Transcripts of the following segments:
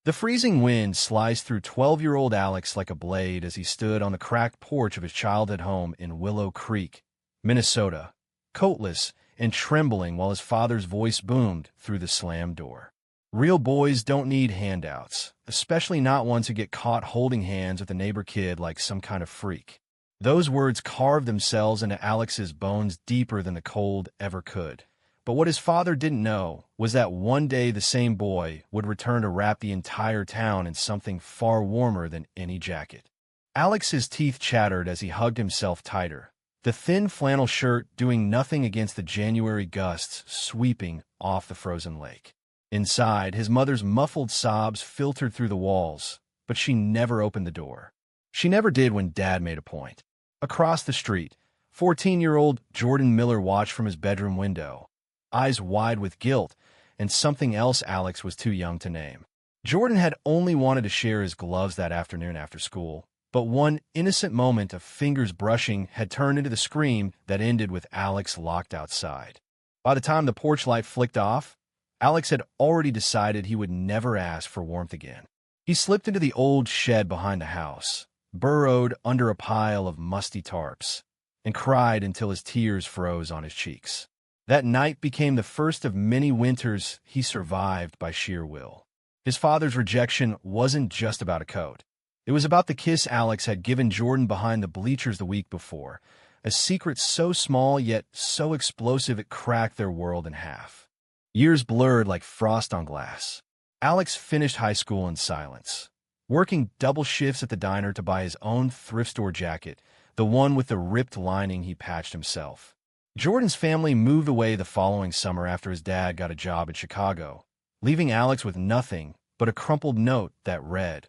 The freezing wind sliced through 12-year-old Alex like a blade as he stood on the cracked porch of his childhood home in Willow Creek, Minnesota, coatless and trembling while his father's voice boomed through the slammed door. Real boys don't need handouts, especially not ones who get caught holding hands with a neighbor kid like some kind of freak. Those words carved themselves into Alex's bones deeper than the cold ever could. But what his father didn't know was that one day the same boy would return to wrap the entire town in something far warmer than any jacket. Alex's teeth chattered as he hugged himself tighter, the thin flannel shirt doing nothing against the January gusts sweeping off the frozen lake. Inside, his mother's muffled sobs filtered through the walls, but she never opened the door. She never did when Dad made a point. Across the street, 14-year-old Jordan Miller watched from his bedroom window, eyes wide with guilt, and something else Alex was too young to name. Jordan had only wanted to share his gloves that afternoon after school, but one innocent moment of fingers brushing had turned into the scream that ended with Alex locked outside. By the time the porch light flicked off, Alex had already decided he would never ask for warmth again. He slipped into the old shed behind the house, burrowed under a pile of musty tarps, and cried until his tears froze on his cheeks. That night became the first of many winters he survived by sheer will. His father's rejection wasn't just about a coat. It was about the kiss Alex had given Jordan behind the bleachers the week before, a secret so small yet so explosive it cracked their world in half. Years blurred like frost on glass. Alex finished high school in silence, working double shifts at the diner to buy his own thrift store jacket, the one with the ripped lining he patched himself. Jordan's family moved away the following summer after his dad got a job in Chicago, leaving Alex with nothing but a crumpled note that read,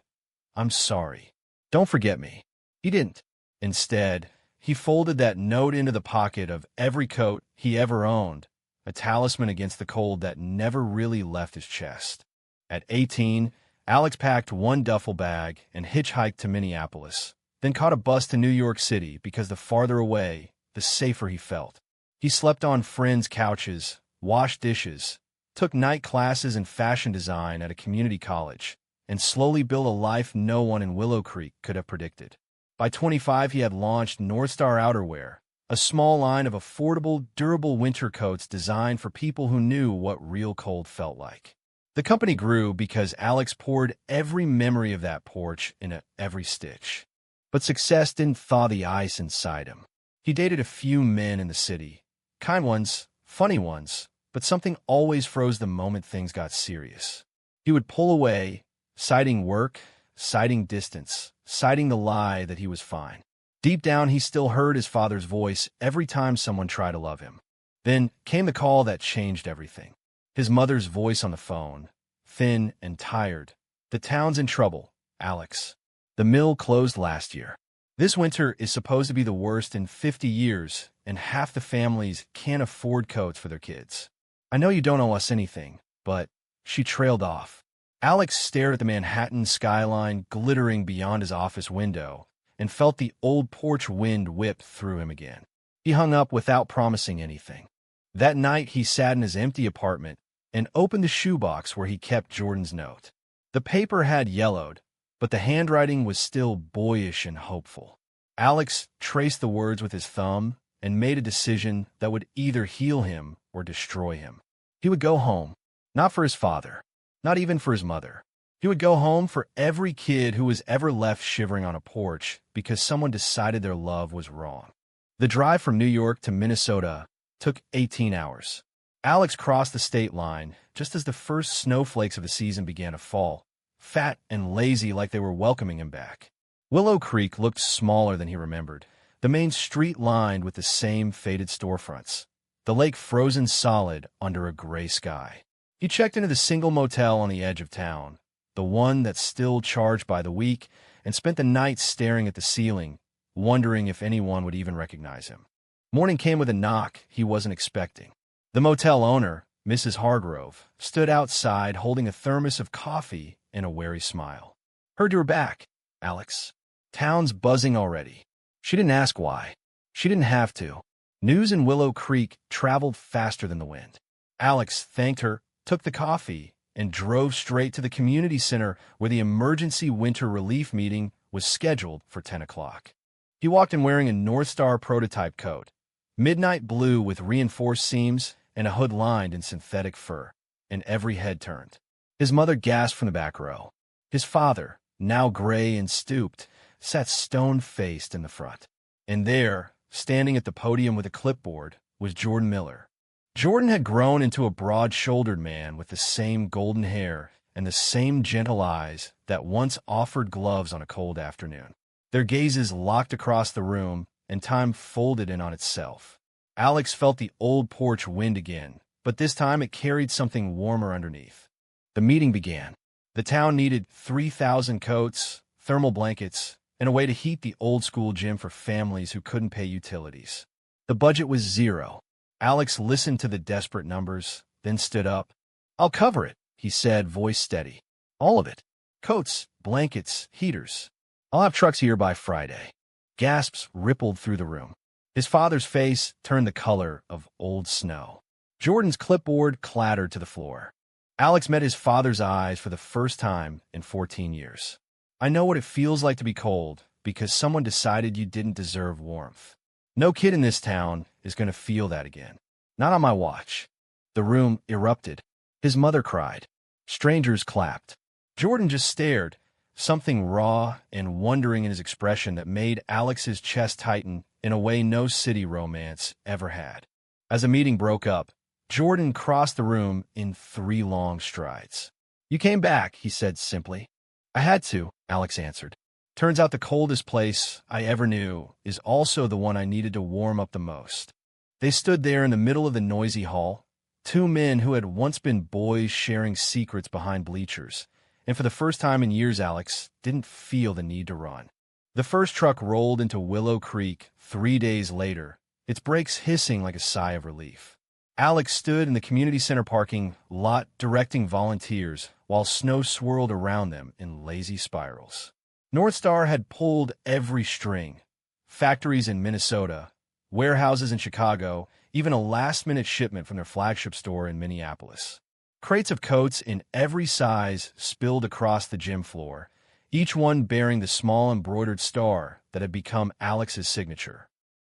"I'm sorry. Don't forget me." He didn't. Instead, he folded that note into the pocket of every coat he ever owned, a talisman against the cold that never really left his chest. At 18, Alex packed one duffel bag and hitchhiked to Minneapolis, then caught a bus to New York City because the farther away, the safer he felt. He slept on friends' couches, washed dishes, took night classes in fashion design at a community college, and slowly built a life no one in Willow Creek could have predicted. By 25, he had launched North Star Outerwear, a small line of affordable, durable winter coats designed for people who knew what real cold felt like. The company grew because Alex poured every memory of that porch into every stitch. But success didn't thaw the ice inside him. He dated a few men in the city. Kind ones, funny ones, but something always froze the moment things got serious. He would pull away, citing work, citing distance, citing the lie that he was fine. Deep down, he still heard his father's voice every time someone tried to love him. Then came the call that changed everything. His mother's voice on the phone, thin and tired. "The town's in trouble, Alex. The mill closed last year. This winter is supposed to be the worst in 50 years, and half the families can't afford coats for their kids. I know you don't owe us anything, but..." She trailed off. Alex stared at the Manhattan skyline glittering beyond his office window and felt the old porch wind whip through him again. He hung up without promising anything. That night, he sat in his empty apartment and opened the shoebox where he kept Jordan's note. The paper had yellowed, but the handwriting was still boyish and hopeful. Alex traced the words with his thumb and made a decision that would either heal him or destroy him. He would go home, not for his father, not even for his mother. He would go home for every kid who was ever left shivering on a porch because someone decided their love was wrong. The drive from New York to Minnesota took 18 hours. Alex crossed the state line just as the first snowflakes of the season began to fall, fat and lazy like they were welcoming him back. Willow Creek looked smaller than he remembered, the main street lined with the same faded storefronts, the lake frozen solid under a gray sky. He checked into the single motel on the edge of town, the one that still charged by the week, and spent the night staring at the ceiling, wondering if anyone would even recognize him. Morning came with a knock he wasn't expecting. The motel owner, Mrs. Hargrove, stood outside holding a thermos of coffee and a wary smile. "Heard you were back, Alex. Town's buzzing already." She didn't ask why. She didn't have to. News in Willow Creek traveled faster than the wind. Alex thanked her, took the coffee, and drove straight to the community center where the emergency winter relief meeting was scheduled for 10 o'clock. He walked in wearing a North Star prototype coat, midnight blue with reinforced seams and a hood lined in synthetic fur, and every head turned. His mother gasped from the back row. His father, now gray and stooped, sat stone-faced in the front. And there, standing at the podium with a clipboard, was Jordan Miller. Jordan had grown into a broad-shouldered man with the same golden hair and the same gentle eyes that once offered gloves on a cold afternoon. Their gazes locked across the room, and time folded in on itself. Alex felt the old porch wind again, but this time it carried something warmer underneath. The meeting began. The town needed 3,000 coats, thermal blankets, and a way to heat the old-school gym for families who couldn't pay utilities. The budget was zero. Alex listened to the desperate numbers, then stood up. "I'll cover it," he said, voice steady. "All of it. Coats, blankets, heaters. I'll have trucks here by Friday." Gasps rippled through the room. His father's face turned the color of old snow. Jordan's clipboard clattered to the floor. Alex met his father's eyes for the first time in 14 years. "I know what it feels like to be cold because someone decided you didn't deserve warmth. No kid in this town is going to feel that again. Not on my watch." The room erupted. His mother cried. Strangers clapped. Jordan just stared, something raw and wondering in his expression that made Alex's chest tighten in a way no city romance ever had. As the meeting broke up, Jordan crossed the room in 3 long strides. "You came back," he said simply. "I had to," Alex answered. "Turns out the coldest place I ever knew is also the one I needed to warm up the most." They stood there in the middle of the noisy hall, 2 men who had once been boys sharing secrets behind bleachers, and for the first time in years Alex didn't feel the need to run. The first truck rolled into Willow Creek 3 days later, its brakes hissing like a sigh of relief. Alex stood in the community center parking lot directing volunteers while snow swirled around them in lazy spirals. North Star had pulled every string. Factories in Minnesota, warehouses in Chicago, even a last-minute shipment from their flagship store in Minneapolis. Crates of coats in every size spilled across the gym floor, each one bearing the small embroidered star that had become Alex's signature.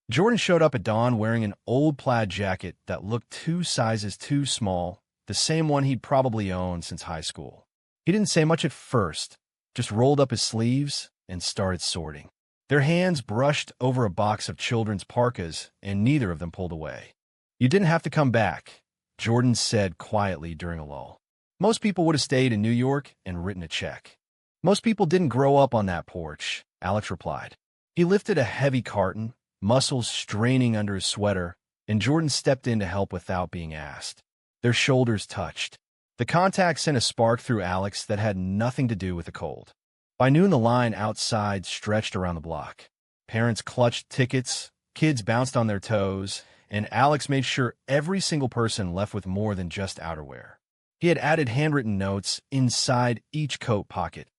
Jordan showed up at dawn wearing an old plaid jacket that looked 2 sizes too small, the same one he'd probably owned since high school. He didn't say much at first, just rolled up his sleeves and started sorting. Their hands brushed over a box of children's parkas, and neither of them pulled away. "You didn't have to come back," Jordan said quietly during a lull. "Most people would have stayed in New York and written a check." "Most people didn't grow up on that porch," Alex replied. He lifted a heavy carton, muscles straining under his sweater, and Jordan stepped in to help without being asked. Their shoulders touched. The contact sent a spark through Alex that had nothing to do with the cold. By noon, the line outside stretched around the block. Parents clutched tickets, kids bounced on their toes, and Alex made sure every single person left with more than just outerwear. He had added handwritten notes inside each coat pocket.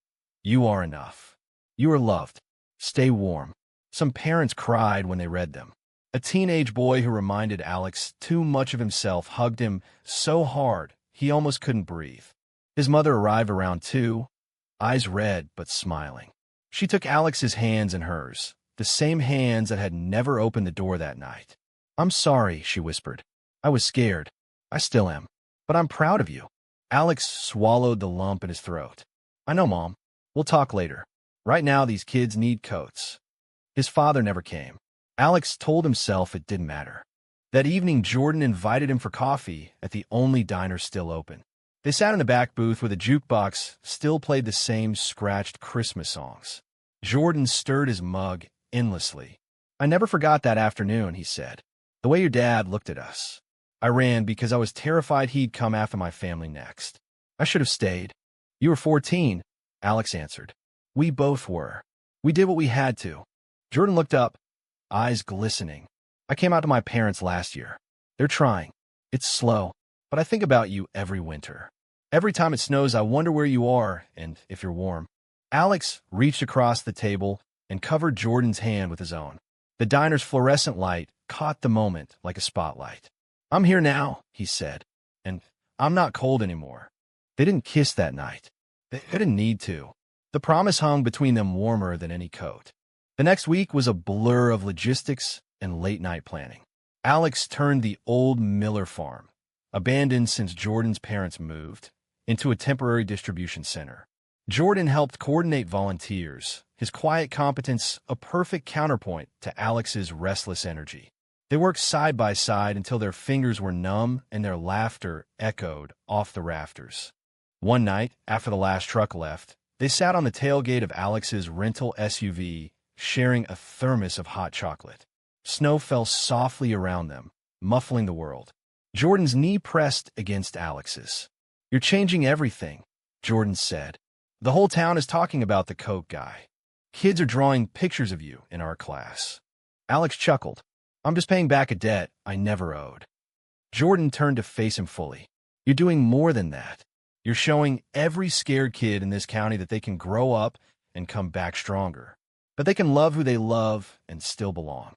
"You are enough. You are loved. Stay warm." Some parents cried when they read them. A teenage boy who reminded Alex too much of himself hugged him so hard he almost couldn't breathe. His mother arrived around 2, eyes red but smiling. She took Alex's hands in hers, the same hands that had never opened the door that night. "I'm sorry," she whispered. "I was scared. I still am. But I'm proud of you." Alex swallowed the lump in his throat. "I know, Mom. We'll talk later. Right now, these kids need coats." His father never came. Alex told himself it didn't matter. That evening, Jordan invited him for coffee at the only diner still open. They sat in the back booth where the jukebox still played the same scratched Christmas songs. Jordan stirred his mug endlessly. "I never forgot that afternoon," he said. "The way your dad looked at us. I ran because I was terrified he'd come after my family next. I should have stayed." "You were 14, Alex answered. "We both were. We did what we had to." Jordan looked up, eyes glistening. "I came out to my parents last year. They're trying. It's slow, but I think about you every winter. Every time it snows, I wonder where you are and if you're warm." Alex reached across the table and covered Jordan's hand with his own. The diner's fluorescent light caught the moment like a spotlight. "I'm here now," he said, "and I'm not cold anymore. They didn't kiss that night. They didn't need to. The promise hung between them warmer than any coat. The next week was a blur of logistics and late-night planning. Alex turned the old Miller farm, abandoned since Jordan's parents moved, into a temporary distribution center. Jordan helped coordinate volunteers, his quiet competence a perfect counterpoint to Alex's restless energy. They worked side by side until their fingers were numb and their laughter echoed off the rafters. One night, after the last truck left, they sat on the tailgate of Alex's rental SUV, sharing a thermos of hot chocolate. Snow fell softly around them, muffling the world. Jordan's knee pressed against Alex's. "You're changing everything," Jordan said. "The whole town is talking about the Coke guy. Kids are drawing pictures of you in our class." Alex chuckled. "I'm just paying back a debt I never owed." Jordan turned to face him fully. "You're doing more than that. You're showing every scared kid in this county that they can grow up and come back stronger, that they can love who they love and still belong."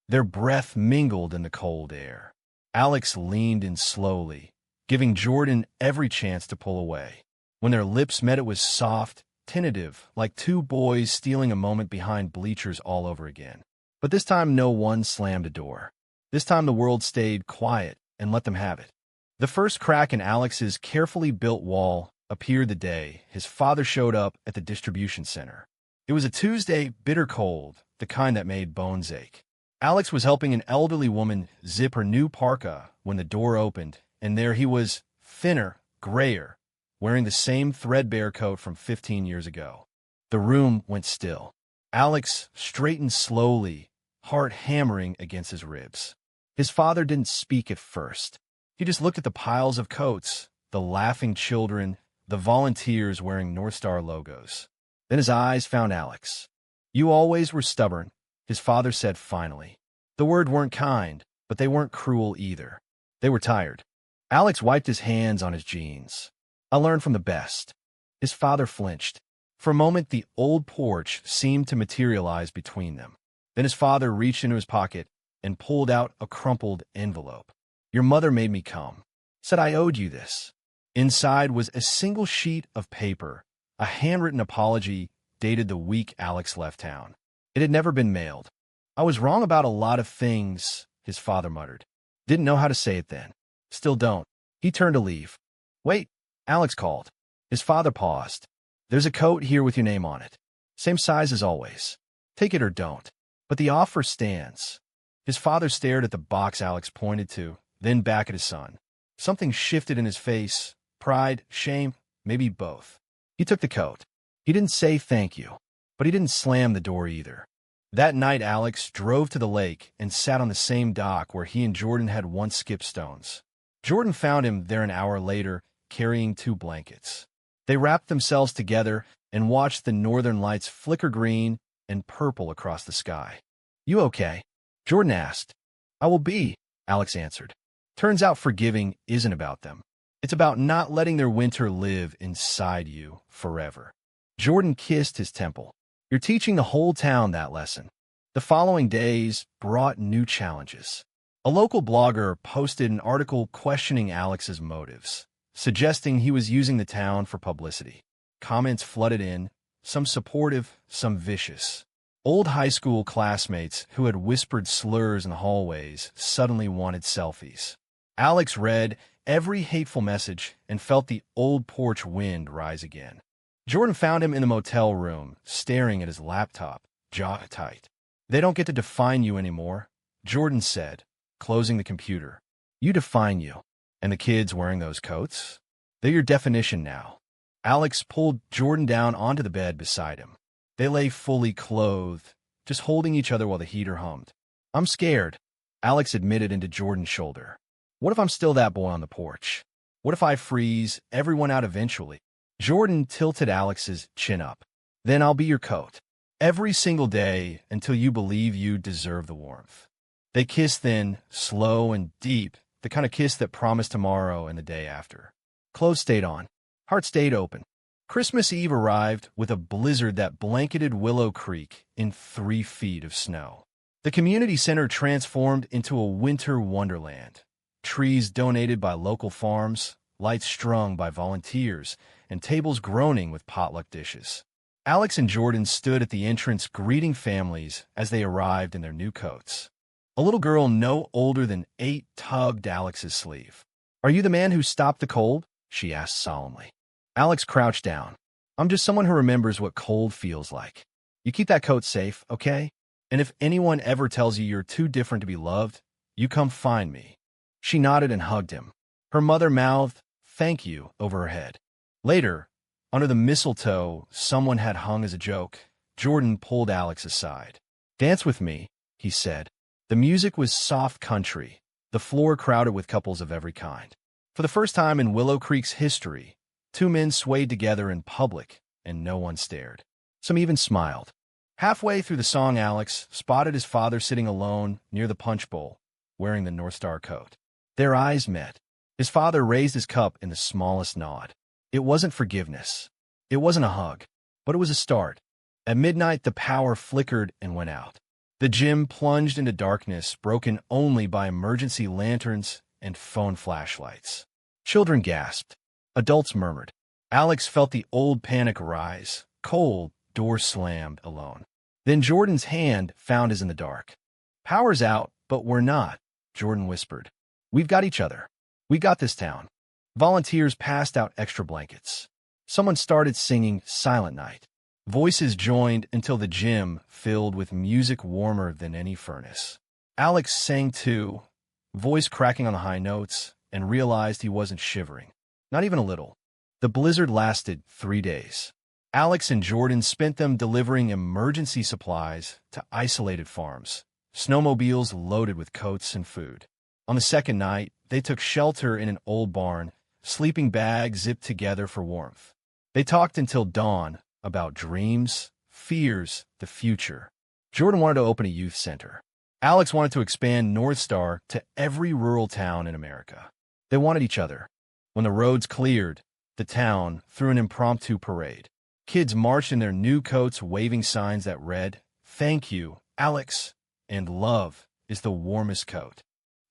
Their breath mingled in the cold air. Alex leaned in slowly, giving Jordan every chance to pull away. When their lips met, it was soft, tentative, like two boys stealing a moment behind bleachers all over again. But this time no one slammed a door. This time the world stayed quiet and let them have it. The first crack in Alex's carefully built wall appeared the day his father showed up at the distribution center. It was a Tuesday, bitter cold, the kind that made bones ache. Alex was helping an elderly woman zip her new parka when the door opened, and there he was, thinner, grayer, wearing the same threadbare coat from 15 years ago. The room went still. Alex straightened slowly, heart hammering against his ribs. His father didn't speak at first. He just looked at the piles of coats, the laughing children, the volunteers wearing North Star logos. Then his eyes found Alex. "You always were stubborn," his father said finally. The words weren't kind, but they weren't cruel either. They were tired. Alex wiped his hands on his jeans. "I learned from the best." His father flinched. For a moment, the old porch seemed to materialize between them. Then his father reached into his pocket and pulled out a crumpled envelope. "Your mother made me come. Said I owed you this." Inside was a single sheet of paper, a handwritten apology dated the week Alex left town. It had never been mailed. "I was wrong about a lot of things," his father muttered. "Didn't know how to say it then. Still don't." He turned to leave. "Wait," Alex called. His father paused. "There's a coat here with your name on it. Same size as always. Take it or don't. But the offer stands." His father stared at the box Alex pointed to, then back at his son. Something shifted in his face. Pride, shame, maybe both. He took the coat. He didn't say thank you, but he didn't slam the door either. That night, Alex drove to the lake and sat on the same dock where he and Jordan had once skipped stones. Jordan found him there an hour later, carrying 2 blankets. They wrapped themselves together and watched the northern lights flicker green and purple across the sky. "You okay?" Jordan asked. "I will be," Alex answered. Turns out forgiving isn't about them. It's about not letting their winter live inside you forever. Jordan kissed his temple. "You're teaching the whole town that lesson." The following days brought new challenges. A local blogger posted an article questioning Alex's motives, suggesting he was using the town for publicity. Comments flooded in, some supportive, some vicious. Old high school classmates who had whispered slurs in the hallways suddenly wanted selfies. Alex read every hateful message and felt the old porch wind rise again. Jordan found him in the motel room, staring at his laptop, jaw tight. "They don't get to define you anymore," Jordan said, closing the computer. "You define you. And the kids wearing those coats? They're your definition now." Alex pulled Jordan down onto the bed beside him. They lay fully clothed, just holding each other while the heater hummed. "I'm scared," Alex admitted into Jordan's shoulder. "What if I'm still that boy on the porch? What if I freeze everyone out eventually?" Jordan tilted Alex's chin up. "Then I'll be your coat. Every single day until you believe you deserve the warmth." They kissed then, slow and deep, the kind of kiss that promised tomorrow and the day after. Clothes stayed on. Heart stayed open. Christmas Eve arrived with a blizzard that blanketed Willow Creek in 3 feet of snow. The community center transformed into a winter wonderland. Trees donated by local farms, lights strung by volunteers, and tables groaning with potluck dishes. Alex and Jordan stood at the entrance greeting families as they arrived in their new coats. A little girl no older than 8 tugged Alex's sleeve. "Are you the man who stopped the cold?" she asked solemnly. Alex crouched down. "I'm just someone who remembers what cold feels like. You keep that coat safe, okay? And if anyone ever tells you you're too different to be loved, you come find me." She nodded and hugged him. Her mother mouthed, "Thank you," over her head. Later, under the mistletoe someone had hung as a joke, Jordan pulled Alex aside. "Dance with me," he said. The music was soft country, the floor crowded with couples of every kind. For the first time in Willow Creek's history, 2 men swayed together in public, and no one stared. Some even smiled. Halfway through the song, Alex spotted his father sitting alone near the punch bowl, wearing the North Star coat. Their eyes met. His father raised his cup in the smallest nod. It wasn't forgiveness. It wasn't a hug, but it was a start. At midnight, the power flickered and went out. The gym plunged into darkness, broken only by emergency lanterns and phone flashlights. Children gasped. Adults murmured. Alex felt the old panic rise. Cold, door slammed alone. Then Jordan's hand found his in the dark. "Power's out, but we're not," Jordan whispered. "We've got each other. We got this town." Volunteers passed out extra blankets. Someone started singing Silent Night. Voices joined until the gym filled with music warmer than any furnace. Alex sang too, voice cracking on the high notes, and realized he wasn't shivering. Not even a little. The blizzard lasted 3 days. Alex and Jordan spent them delivering emergency supplies to isolated farms, snowmobiles loaded with coats and food. On the second night, they took shelter in an old barn, sleeping bags zipped together for warmth. They talked until dawn about dreams, fears, the future. Jordan wanted to open a youth center. Alex wanted to expand North Star to every rural town in America. They wanted each other. When the roads cleared, the town threw an impromptu parade. Kids marched in their new coats, waving signs that read, "Thank you, Alex," and "Love is the warmest coat."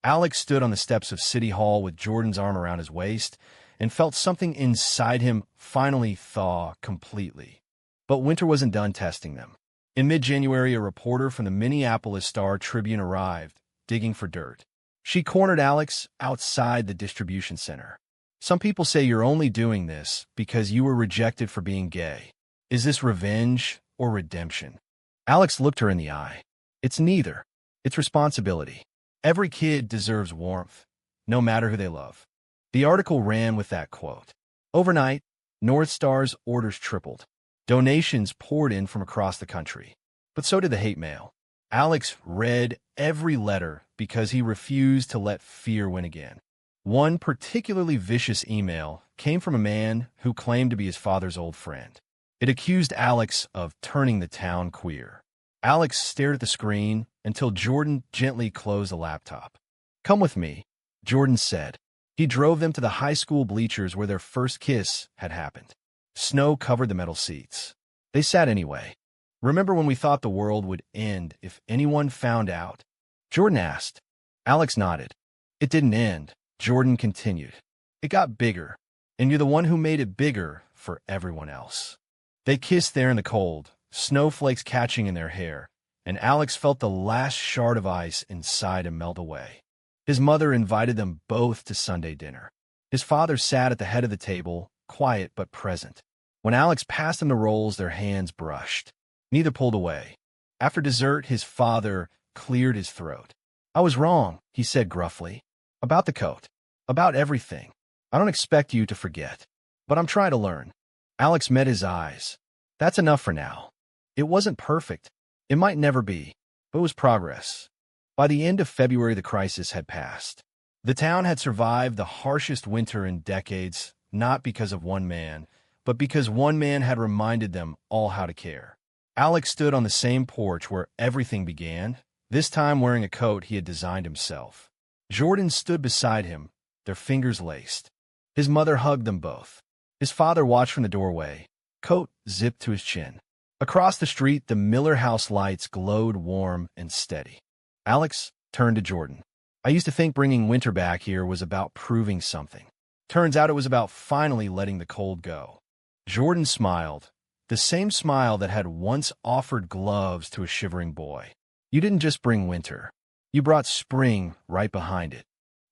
Alex stood on the steps of City Hall with Jordan's arm around his waist and felt something inside him finally thaw completely. But winter wasn't done testing them. In mid-January, a reporter from the Minneapolis Star-Tribune arrived, digging for dirt. She cornered Alex outside the distribution center. "Some people say you're only doing this because you were rejected for being gay. Is this revenge or redemption?" Alex looked her in the eye. "It's neither. It's responsibility. Every kid deserves warmth, no matter who they love." The article ran with that quote. Overnight, North Star's orders tripled. Donations poured in from across the country. But so did the hate mail. Alex read every letter because he refused to let fear win again. One particularly vicious email came from a man who claimed to be his father's old friend. It accused Alex of turning the town queer. Alex stared at the screen until Jordan gently closed the laptop. "Come with me," Jordan said. He drove them to the high school bleachers where their first kiss had happened. Snow covered the metal seats. They sat anyway. "Remember when we thought the world would end if anyone found out?" Jordan asked. Alex nodded. "It didn't end," Jordan continued. "It got bigger, and you're the one who made it bigger for everyone else." They kissed there in the cold, snowflakes catching in their hair, and Alex felt the last shard of ice inside him melt away. His mother invited them both to Sunday dinner. His father sat at the head of the table, quiet but present. When Alex passed him the rolls, their hands brushed. Neither pulled away. After dessert, his father cleared his throat. "I was wrong," he said gruffly. "About the coat. About everything. I don't expect you to forget. But I'm trying to learn." Alex met his eyes. "That's enough for now." It wasn't perfect. It might never be, but it was progress. By the end of February, the crisis had passed. The town had survived the harshest winter in decades, not because of one man, but because one man had reminded them all how to care. Alex stood on the same porch where everything began, this time wearing a coat he had designed himself. Jordan stood beside him, their fingers laced. His mother hugged them both. His father watched from the doorway, coat zipped to his chin. Across the street, the Miller House lights glowed warm and steady. Alex turned to Jordan. "I used to think bringing winter back here was about proving something. Turns out it was about finally letting the cold go. Jordan smiled, the same smile that had once offered gloves to a shivering boy. You didn't just bring winter. You brought spring right behind it.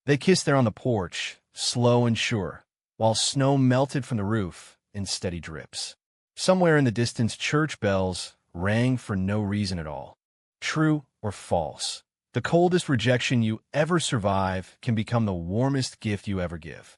They kissed there on the porch, slow and sure, while snow melted from the roof in steady drips. Somewhere in the distance, church bells rang for no reason at all. True or false? The coldest rejection you ever survive can become the warmest gift you ever give.